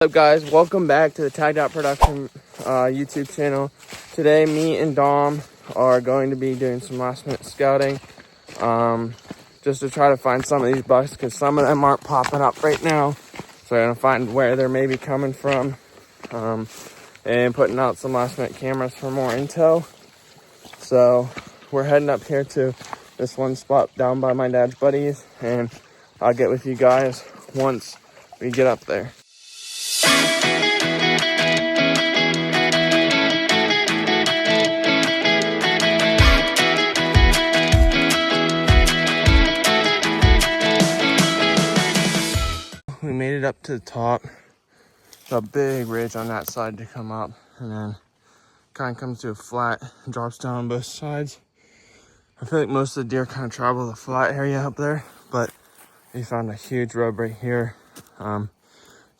What's up, guys? Welcome back to the Tagged Out Production YouTube channel. Today me and Dom are going to be doing some last minute scouting just to try to find some of these bucks, because some of them aren't popping up right now. So we're going to find where they're maybe coming from and putting out some last minute cameras for more intel. So we're heading up here to this one spot down by my dad's buddies, and I'll get with you guys once we get up there. We made it up to the top. A big ridge on that side to come up, and then kind of comes to a flat and drops down on both sides. I feel like most of the deer kind of travel the flat area up there, but we found a huge rub right here.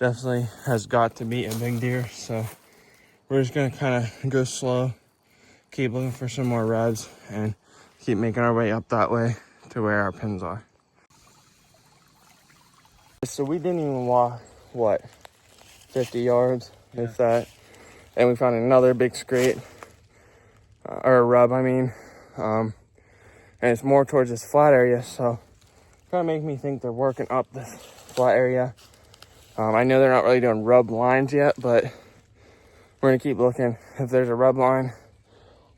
Definitely has got to be a big deer, so we're just gonna kind of go slow, keep looking for some more rubs, and keep making our way up that way to where our pins are. So we didn't even walk, what, 50 yards, if that, and we found another big scrape, or a rub, I mean, and it's more towards this flat area, so kind of make me think they're working up this flat area. I know they're not really doing rub lines yet, but we're gonna keep looking. If there's a rub line,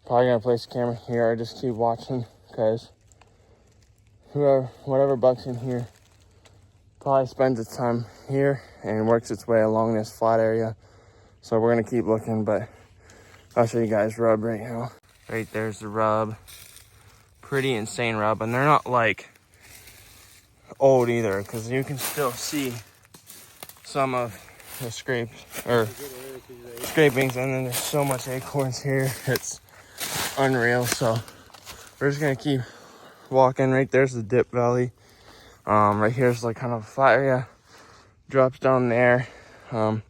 probably gonna place a camera here or just keep watching, because whatever buck's in here probably spends its time here and works its way along this flat area. So we're gonna keep looking, but I'll show you guys rub right now. Right there's the rub. Pretty insane rub, and they're not like old either, because you can still see some of the scrapes or scrapings, and then there's so much acorns here, it's unreal. So we're just gonna keep walking. Right there's the dip valley. Right here's like kind of a flat area, drops down there, but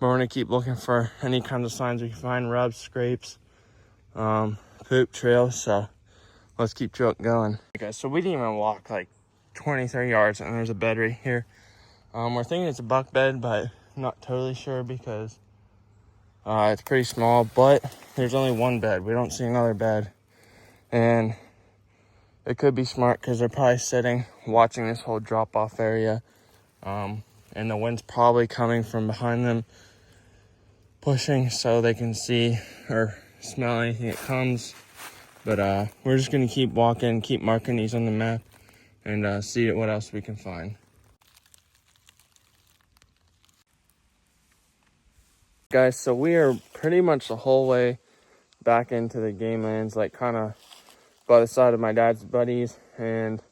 we're gonna keep looking for any kinds of signs we can find, rubs, scrapes, poop trails. So let's keep going. Okay, so we didn't even walk like 20-30 yards, and there's a bed right here. We're thinking it's a buck bed, but not totally sure because it's pretty small, but there's only one bed. We don't see another bed, and it could be smart because they're probably sitting watching this whole drop off area, and the wind's probably coming from behind them, pushing so they can see or smell anything that comes. But we're just gonna keep walking, keep marking these on the map, and see what else we can find. Guys, so we are pretty much the whole way back into the game lands, like kind of by the side of my dad's buddies, and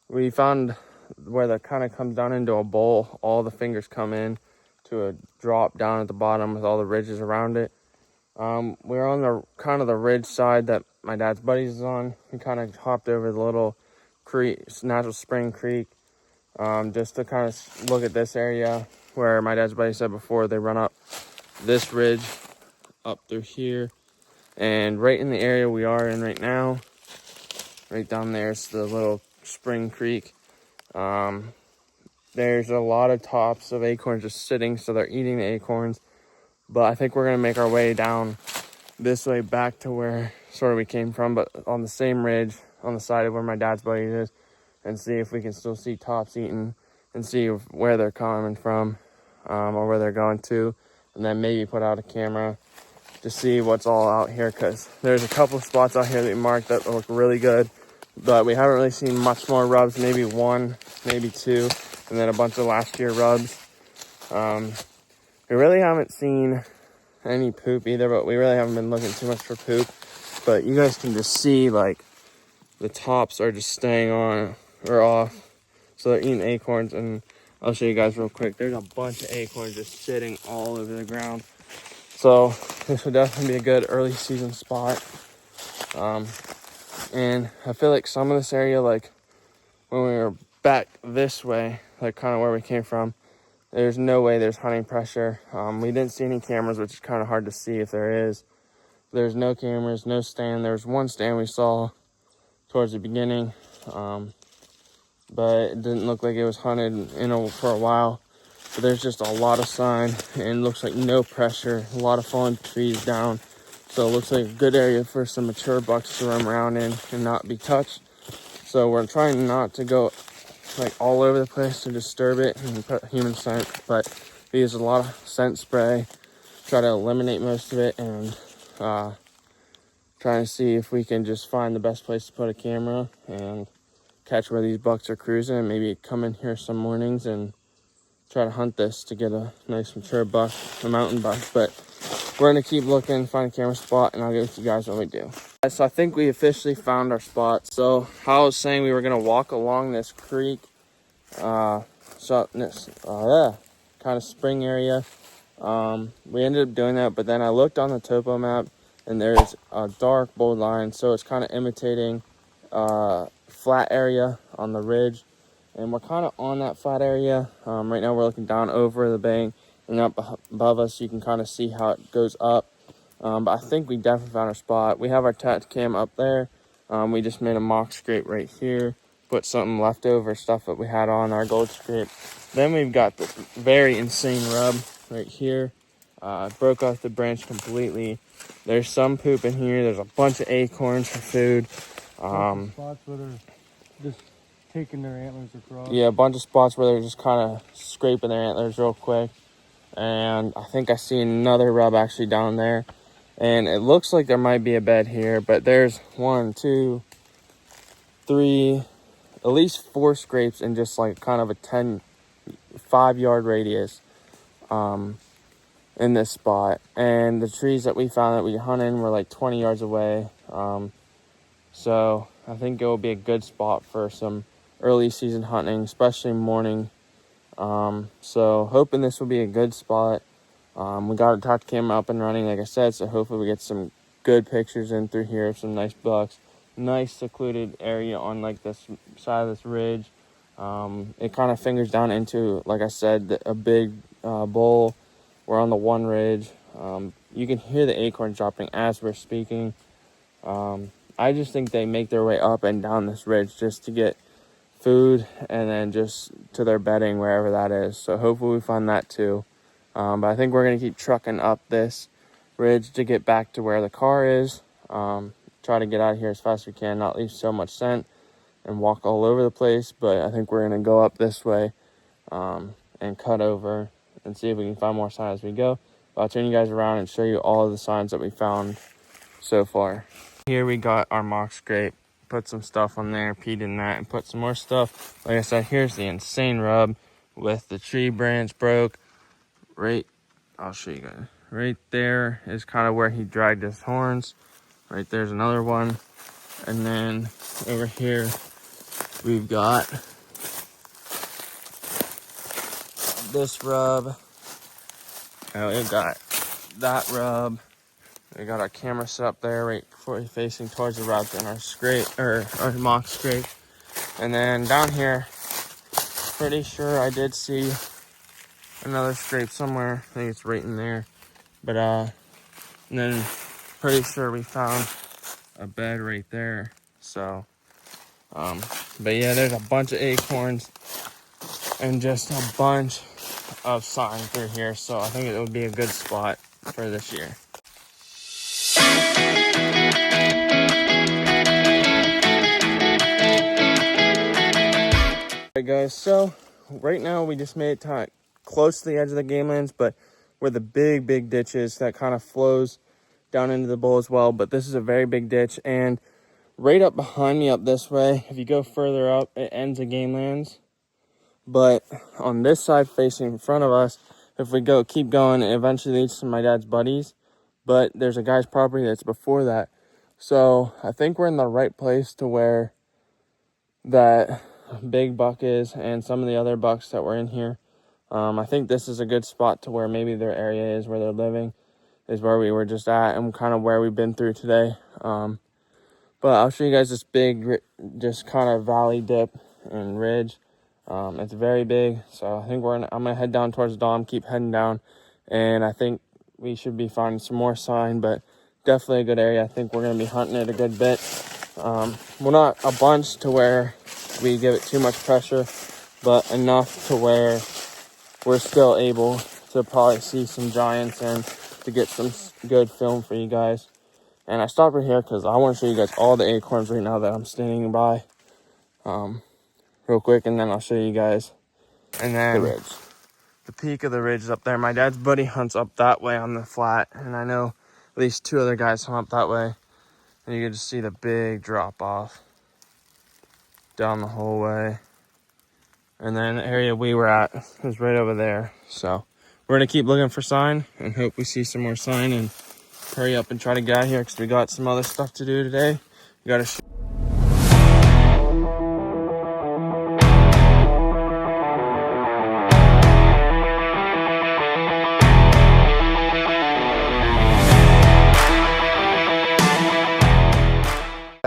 we found where that kind of comes down into a bowl. All the fingers come in to a drop down at the bottom with all the ridges around it. We're on the kind of the ridge side that my dad's buddies is on. We kind of hopped over the little creek, natural spring creek, just to kind of look at this area where my dad's buddy said before they run up this ridge up through here, and right in the area we are in right now, right down there's the little spring creek. There's a lot of tops of acorns just sitting, so they're eating the acorns. But I think we're gonna make our way down this way back to where sort of we came from, but on the same ridge on the side of where my dad's buddy is, and see if we can still see tops eating and see where they're coming from, or where they're going to, and then maybe put out a camera to see what's all out here, because there's a couple of spots out here that we marked that look really good, but we haven't really seen much more rubs. Maybe one, maybe two, and then a bunch of last year rubs. We really haven't seen any poop either, but we really haven't been looking too much for poop. But you guys can just see like the tops are just staying on or off, so they're eating acorns. And I'll show you guys real quick. There's a bunch of acorns just sitting all over the ground. So this would definitely be a good early season spot. And I feel like some of this area, like when we were back this way, like kind of where we came from, there's no way there's hunting pressure. We didn't see any cameras, which is kind of hard to see if there is. There's no cameras, no stand. There's one stand we saw towards the beginning, but it didn't look like it was hunted for a while. but there's just a lot of sign and looks like no pressure, a lot of fallen trees down. So it looks like a good area for some mature bucks to roam around in and not be touched. So we're trying not to go like all over the place to disturb it and put human scent, but we use a lot of scent spray, try to eliminate most of it, and trying to see if we can just find the best place to put a camera and catch where these bucks are cruising, and maybe come in here some mornings and try to hunt this to get a nice mature buck, a mountain buck. But we're gonna keep looking, find a camera spot, and I'll get with you guys when we do. So I think we officially found our spot. So how I was saying, we were gonna walk along this creek, kind of spring area. We ended up doing that, but then I looked on the topo map and there's a dark bold line, so it's kind of imitating flat area on the ridge, and we're kind of on that flat area. Right now we're looking down over the bank, and up above us you can kind of see how it goes up. But I think we definitely found our spot. We have our tat cam up there. We just made a mock scrape right here, put something leftover stuff that we had on our gold scrape. Then we've got this very insane rub right here. Broke off the branch completely. There's some poop in here. There's a bunch of acorns for food. Spots where they're just taking their antlers across. Yeah, a bunch of spots where they're just kind of scraping their antlers real quick. And I think I see another rub actually down there. And it looks like there might be a bed here, but there's 1, 2, 3, at least 4 scrapes in just like kind of a 5-yard radius in this spot. And the trees that we found that we hunt in were like 20 yards away. So I think it will be a good spot for some early season hunting, especially morning. So hoping this will be a good spot. We got our top camera up and running, like I said, so hopefully we get some good pictures in through here of some nice bucks. Nice secluded area on like this side of this ridge. It kind of fingers down into, like I said, a big bowl. We're on the one ridge. You can hear the acorns dropping as we're speaking. I just think they make their way up and down this ridge just to get food and then just to their bedding wherever that is. So hopefully we find that too. But I think we're going to keep trucking up this ridge to get back to where the car is. Try to get out of here as fast as we can, not leave so much scent and walk all over the place. But I think we're going to go up this way and cut over and see if we can find more signs as we go. But I'll turn you guys around and show you all of the signs that we found so far. Here we got our mock scrape. Put some stuff on there, peed in that, and put some more stuff. Like I said, here's the insane rub with the tree branch broke. Right, I'll show you guys. Right there is kind of where he dragged his horns. Right there's another one. And then over here, we've got this rub. And we've got that rub. We got our camera set up there right before facing towards the rub in our scrape, or our mock scrape. And then down here, pretty sure I did see another scrape somewhere. I think it's right in there. But and then pretty sure we found a bed right there. So but yeah, there's a bunch of acorns and just a bunch of sign through here. So I think it would be a good spot for this year. Alright guys, so right now we just made it close to the edge of the game lands, but where the big ditch is that kind of flows down into the bowl as well. But this is a very big ditch, and right up behind me up this way, if you go further up, it ends the game lands. But on this side facing in front of us, if we keep going, it eventually leads to my dad's buddies. But there's a guy's property that's before that. So I think we're in the right place to where that big buck is and some of the other bucks that were in here. I think this is a good spot to where maybe their area is, where they're living, is where we were just at and kind of where we've been through today. But I'll show you guys this big, just kind of valley dip and ridge. It's very big, so I think I'm gonna head down towards Dom, keep heading down, and I think we should be finding some more sign, but definitely a good area. I think we're gonna be hunting it a good bit. Well, not a bunch to where we give it too much pressure, but enough to where we're still able to probably see some giants and to get some good film for you guys. And I stopped right here because I want to show you guys all the acorns right now that I'm standing by real quick, and then I'll show you guys. And then the ridge. The peak of the ridge is up there. My dad's buddy hunts up that way on the flat, and I know at least 2 other guys hunt up that way. And you can just see the big drop off down the whole way. And then the area we were at is right over there. So we're gonna keep looking for sign and hope we see some more sign and hurry up and try to get out of here because we got some other stuff to do today. We gotta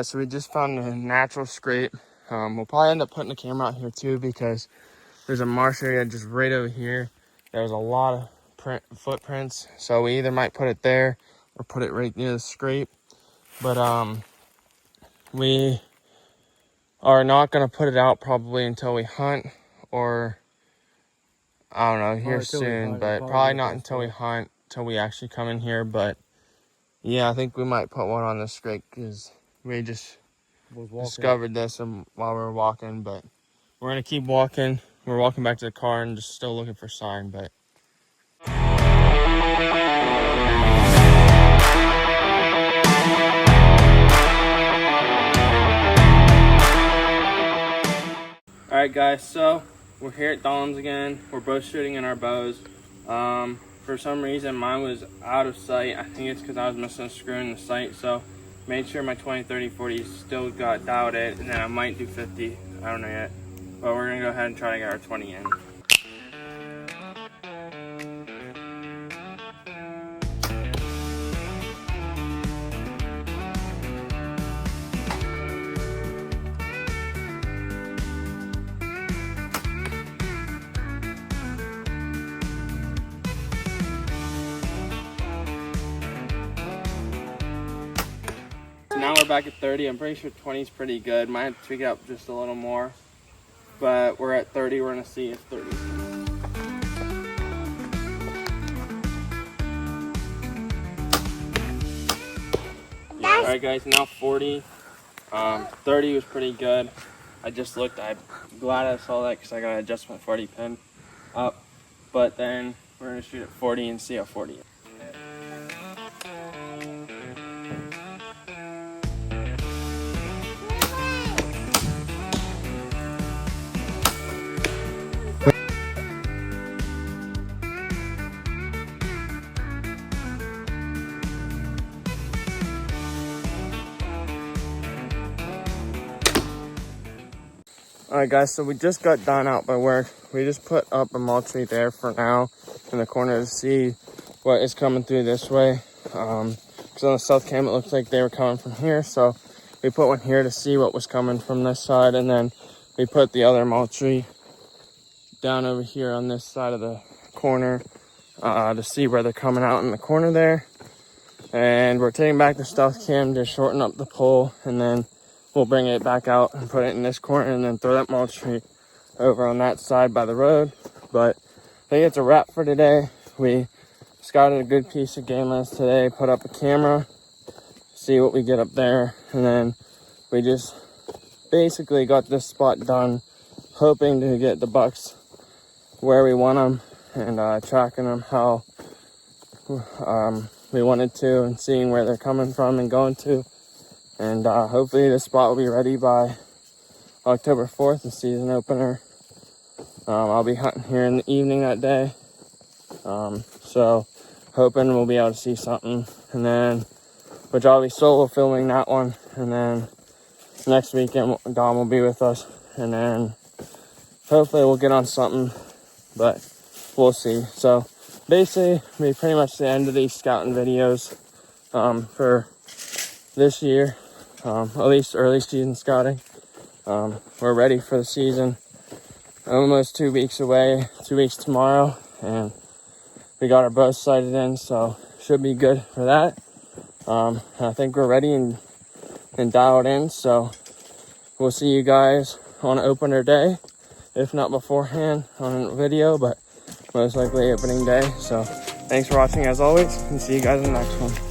so we just found a natural scrape. We'll probably end up putting the camera out here too because there's a marsh area just right over here. There was a lot of footprints, so we either might put it there or put it right near the scrape. But we are not gonna put it out probably until we hunt, or I don't know, here soon, but probably not until we hunt, till we actually come in here. But yeah, I think we might put one on the scrape because we just discovered this while we were walking. But we're gonna keep walking. We're walking back to the car and just still looking for sign. But all right, guys, so we're here at Don's again. We're both shooting in our bows. For some reason mine was out of sight. I think it's because I was missing a screw in the sight, so made sure my 20, 30, 40 still got dialed in, and then I might do 50. I don't know yet, but we're gonna go ahead and try to get our 20 in. Now we're back at 30. I'm pretty sure 20 is pretty good. Might have to tweak it up just a little more, but we're at 30. We're gonna see if 30 is good. Yeah, all right, guys, now 40. 30 was pretty good. I just looked. I'm glad I saw that because I got to adjust my 40 pin up. But then we're gonna shoot at 40 and see how 40 is. All right, guys, so we just got done out by work. We just put up a mulch tree there for now in the corner to see what is coming through this way. Because on the south cam, it looked like they were coming from here. So we put one here to see what was coming from this side. And then we put the other mulch tree down over here on this side of the corner to see where they're coming out in the corner there. And we're taking back the stealth cam to shorten up the pole, and then we'll bring it back out and put it in this corner and then throw that mulch tree over on that side by the road. But I think it's a wrap for today. We scouted a good piece of game list today, put up a camera, see what we get up there, and then we just basically got this spot done, hoping to get the bucks where we want them and tracking them how we wanted to, and seeing where they're coming from and going to. And hopefully this spot will be ready by October 4th, the season opener. I'll be hunting here in the evening that day. So hoping we'll be able to see something. And then, which I'll be solo filming that one. And then next weekend, Dom will be with us. And then hopefully we'll get on something, but we'll see. So basically, we pretty much the end of these scouting videos for this year. At least early season scouting. We're ready for the season. Almost 2 weeks away, 2 weeks tomorrow, and we got our bows sighted in, so should be good for that. I think we're ready and dialed in, so we'll see you guys on opener day, if not beforehand on a video. But most likely opening day. So thanks for watching as always, and see you guys in the next one.